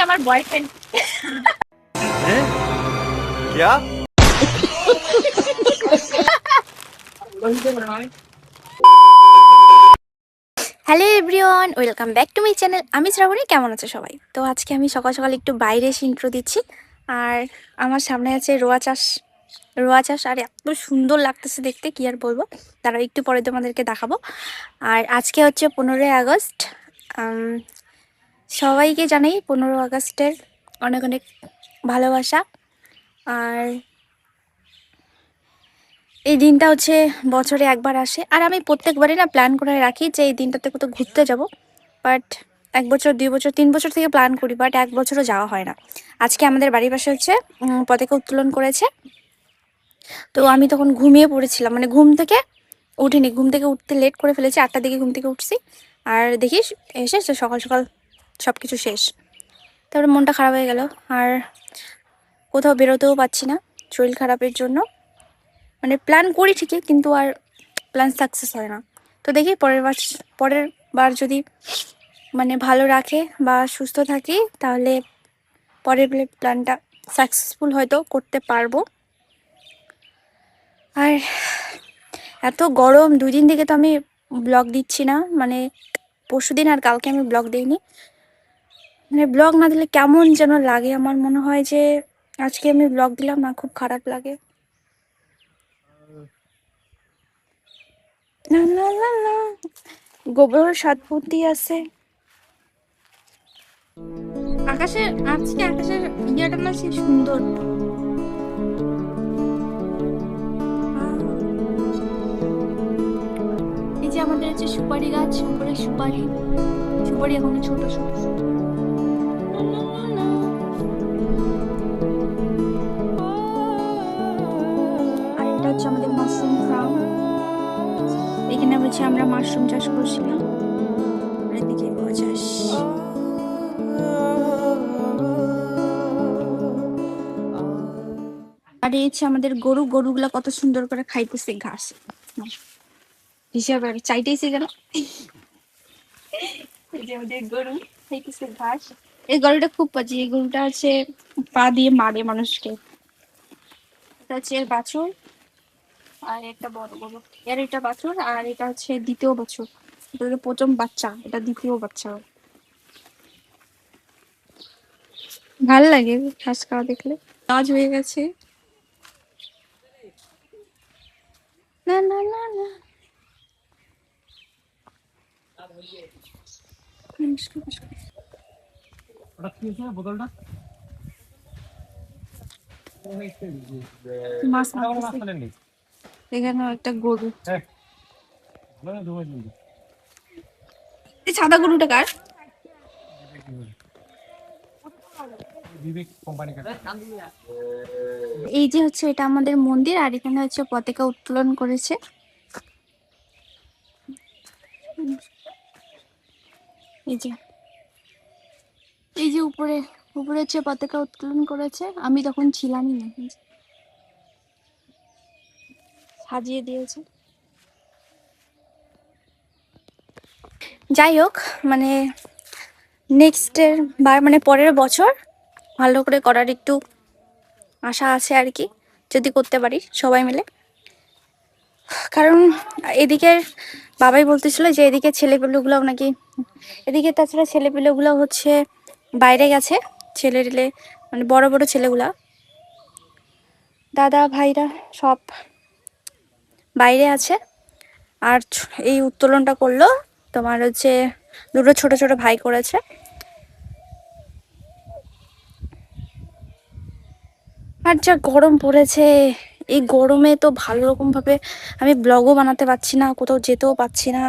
আমার boyfriend hello everyone, welcome back to my channel. আমি শ্রাবণী। কেমন আছে সবাই? তো আজকে আমি সকাল সকাল একটু বাইরে এসে ইন্ট্রো দিচ্ছি। আর আমার সামনে আছে রোয়া চাষ আর এত সুন্দর লাগতেছে দেখতে, কি আর বলবো। তারা একটু পরে তোমাদেরকে দেখাবো। আর আজকে হচ্ছে 15ই আগস্ট। সবাইকে জানাই 15 আগস্টের অনেক অনেক ভালোবাসা। আর এই দিনটা হচ্ছে বছরে একবার আসে, আর আমি প্রত্যেকবারই না প্ল্যান করে রাখি যে এই দিনটাতে কোথাও ঘুরতে যাব। বাট 1 বছর 2 বছর 3 বছর থেকে প্ল্যান করি, বাট 1 বছরও যাওয়া হয় না। আজকে আমাদের বাড়ির পাশে হচ্ছে পতাকা উত্তোলন করেছে। তো আমি তখন ঘুমিয়ে পড়েছিলাম, মানে ঘুম থেকে উঠিনি, ঘুম থেকে উঠতে লেট করে ফেলেছি, 8টার দিকে ঘুম থেকে উঠছি। আর দেখিস এসে সকাল সকাল সব কিছু শেষ। তারপরে মনটা খারাপ হয়ে গেল, আর কোথাও বেরোতেও পাচ্ছি না শরীর খারাপের জন্য। মানে প্ল্যান করি ঠিকই, কিন্তু আর প্ল্যান সাকসেস হয় না। তো দেখি পরের বার যদি মানে ভালো রাখে বা সুস্থ থাকি, তাহলে পরের প্ল্যানটা সাকসেসফুল হয়তো করতে পারবো। আর এত গরম, 2 দিন থেকে তো আমি ব্লগ দিচ্ছি না, মানে পরশুদিন আর কালকে আমি ব্লগ দিইনি। মানে ব্লগ না দিলে কেমন যেন লাগে, আমার মনে হয় যে আজকে আমি ব্লগ দিলাম না, খুব খারাপ লাগে। না না না না, গোবর সাতপুতি আছে আকাশের। আজকে আকাশের ইয়েটা না সে সুন্দর। এই যে আমাদের হচ্ছে সুপারি গাছ, উপরে সুপারি এখন ছোট ছোট। আর এটা হচ্ছে আমাদের মাশরুম ফার্ম। এখানে হচ্ছে আমরা মাশরুম চাষ করছিলাম, আর এদিকে গোয়া চাষ। আর এই হচ্ছে আমাদের গরুগুলা কত সুন্দর করে খাইতেছে ঘাস। হিসাবে চাইতেছি কেন, এই যে আমাদের গরু খাইতেছে ঘাস। এই গরুটা খুব পাজি, এই গরুটা হচ্ছে পা দিয়ে মারে মানুষকে। এটা হচ্ছে এর বাছুর, আর একটা বড় গরু। এর এটা বাছুর, আর এটা হচ্ছে দ্বিতীয় বাছুর। এটা হচ্ছে প্রথম বাচ্চা, এটা দ্বিতীয় বাচ্চা। ভাল লাগে ঘাস খাওয়া দেখলে। কাজ হয়ে গেছে। না না না না, মাছ মারতেছে। এখানেও একটা গরু। এই সাদা গরুটা কার? এই যে হচ্ছে এটা আমাদের মন্দির, আর এখানে হচ্ছে পতাকা উত্তোলন করেছে। এই যে উপরে হচ্ছে পতাকা উত্তোলন করেছে। আমি তখন ছিলামই না, সাজিয়ে দিয়েছে। যাই হোক, মানে নেক্সটের বার, মানে পরের বছর ভালো করে করার একটু আশা আছে আর কি, যদি করতে পারি সবাই মিলে। কারণ এদিকে বাবাই বলতেছিল যে এদিকে ছেলেপিলেগুলো নাকি, এদিকে তাছাড়া ছেলেপিলেগুলো হচ্ছে বাইরে গেছে, ছেলে মানে বড় বড় ছেলেগুলা, দাদা ভাইরা সব বাইরে আছে। আর এই উত্তোলনটা করলো তোমার হচ্ছে দুটো ছোট ছোট ভাই করেছে। আর যা গরম পড়েছে, এই গরমে তো ভালো রকম ভাবে আমি ব্লগও বানাতে পারছি না, কোথাও যেতেও পারছি না।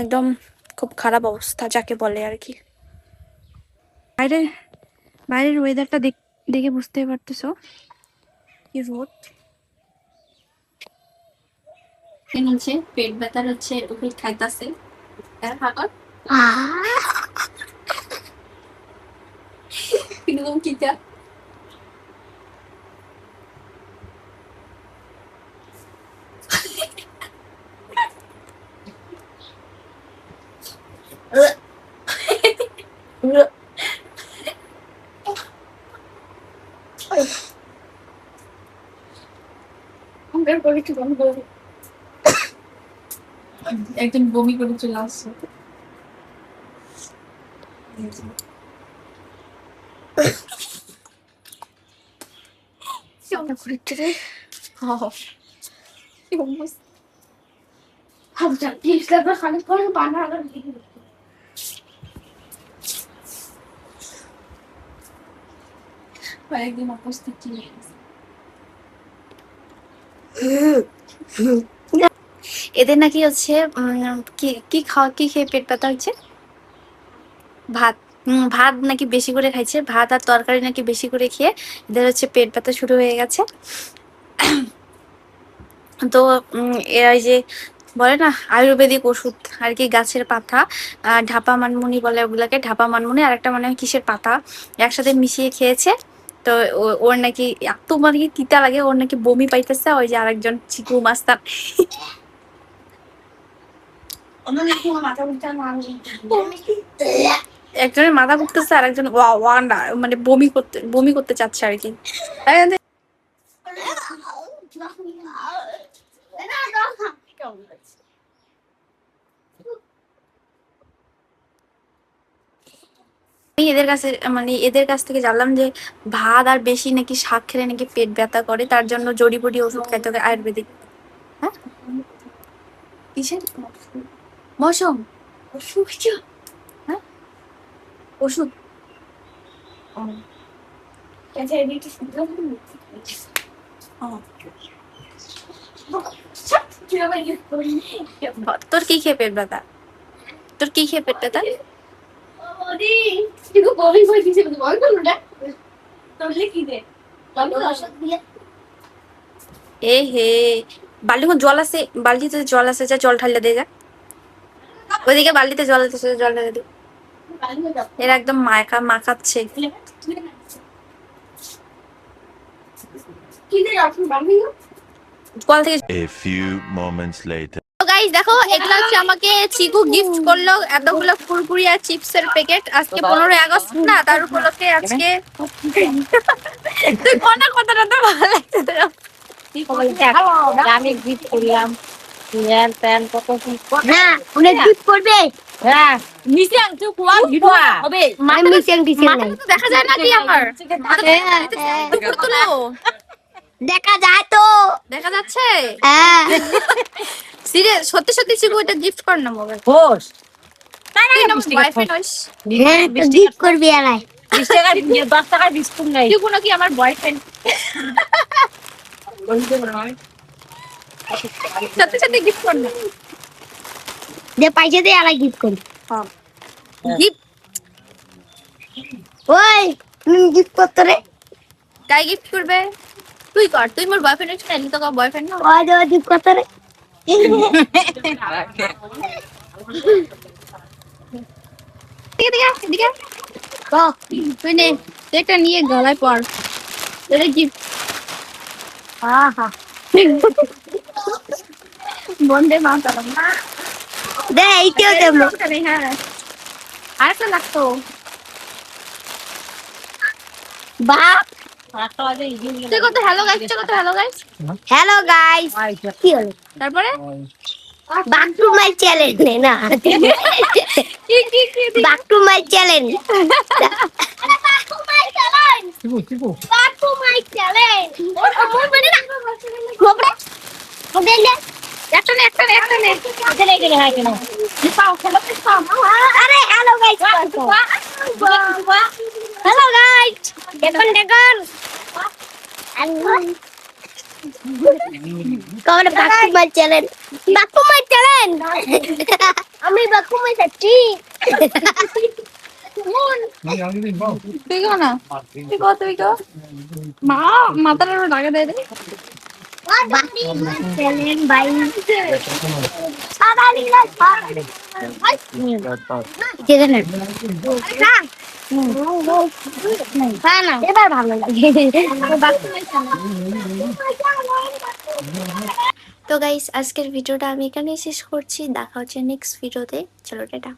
একদম খুব খারাপ অবস্থা যাকে বলে আর কি। বাইরের ওয়েদারটা দেখে বুঝতে পারতেছো কি রোদ। নিচে পেট ব্যথার হচ্ছে ওষুধ খাইতাছে। Pinagong kita. একজন বমি করে চলে আসছে। একদিন অবস্থা কি এদের নাকি হচ্ছে কি কি খাওয়া কি খেয়ে পেট ব্যথা হচ্ছে ভাত ভাত নাকি বেশি করে খাইছে ভাত আর তরকারি নাকি বেশি করে খেয়ে এদের হচ্ছে পেট ব্যথা শুরু হয়ে গেছে তো এই যে বলে না আয়ুর্বেদিক ওষুধ আর কি গাছের পাতা ঢাপা মানমুনি বলে ওগুলাকে ঢাপা মানমুনি আর একটা মানে কিসের পাতা একসাথে মিশিয়ে খেয়েছে তো ওর নাকি এত মানে কি তিতা লাগে ওর নাকি বমি পাইতেছে ওই যে আরেকজন চিকু মাস্তান একজনের মাথা ঘুরতেছে আর একজন ওয়ান্ডা মানে বমি করতে চাচ্ছে আর কি আমি এদের কাছ থেকে জানলাম যে ভাত আর বেশি নাকি শাক খেলে নাকি পেট ব্যথা করে তার জন্য জড়িবুটি ওষুধ খাইতে হবে আয়ুর্বেদিক হ্যাঁ কিসের মৌসুম হ্যাঁ ওষুধ তোর কি খেয়ে পেট ব্যথা তোর কি খেয়ে পেট ব্যথা এ হে বাল্টি জল আছে বালতিতে জল আছে যা জল ঢাললে দিয়ে যা ওইদিকে বালতিতে জল আছে জল ঢালে দে এরা একদম মাখাচ্ছে কল থেকে A few moments later. Guys দেখো এগুলা হচ্ছে আমাকে চিকু গিফট করলো এতগুলো কুরকুরি আর চিপসের প্যাকেট আজকে 15ই আগস্ট না তার উপলক্ষে আজকে তুই কোন কথাটা তো ভালো লাগছে আমি গিফট করলাম প্যান প্যান কত কি হ্যাঁ উনি গিফট করবে হ্যাঁ মিশিং তুই কোয়া গিফট হবে আমি মিশিং দিছি না তো দেখা যায় নাকি আমার দুপুর তুলো দেখা যায় তো দেখা যাচ্ছে হ্যাঁ সিরিয়াস সত্যি সত্যি চিকু এটা গিফট কর না মোবাইল হোস বয়ফ্রেন্ড হইস হ্যাঁ তো গিফট করবি আলাই 20 টাকা 10 টাকার বিস্কুট নাই চিকু নাকি আমার বয়ফ্রেন্ড সত্যি সত্যি গিফট কর না যে পয়সা দিয়ে আলাই গিফট করি গিফট ওই তুমি গিফট করতে রে কাই গিফট করবে তুই কর তুই মোর বয়ফ্রেন্ড হইছ না তো বয়ফ্রেন্ড না ওই যে গিফট করতে রে দিকে তুই নে তুই একটা নিয়ে গলায় পর তোরে গিফট আহা বন্দে মাতরম দে এইটাও দেবো হ্যাঁ আর একটা লাগতো বাপ তুই কত হ্যালো গাইস তুই কত হ্যালো গাইস হ্যালো গাইস কি হলো তারপরে back to my challenge না কি back to my challenge back to my challenge back to my challenge আমার মানে না গোবরে গোবরে একটা নে চলে গেলে হয় কেন পাও খেলো পাও আরে হ্যালো গাইস হ্যালো গাইস দেখুন common back to my challenge back to my challenge আমি back to my চাচ্ছি তুই কো না তুই কো মা মাথাটা লাগে দে বাকি চ্যালেঞ্জ বাই সাদা নীলা যেতে না না এবার ভালো লাগে তো গাইস, আজকের ভিডিওটা আমি এখানেই শেষ করছি। দেখা হচ্ছে নেক্সট ভিডিওতে। চলো টাটা।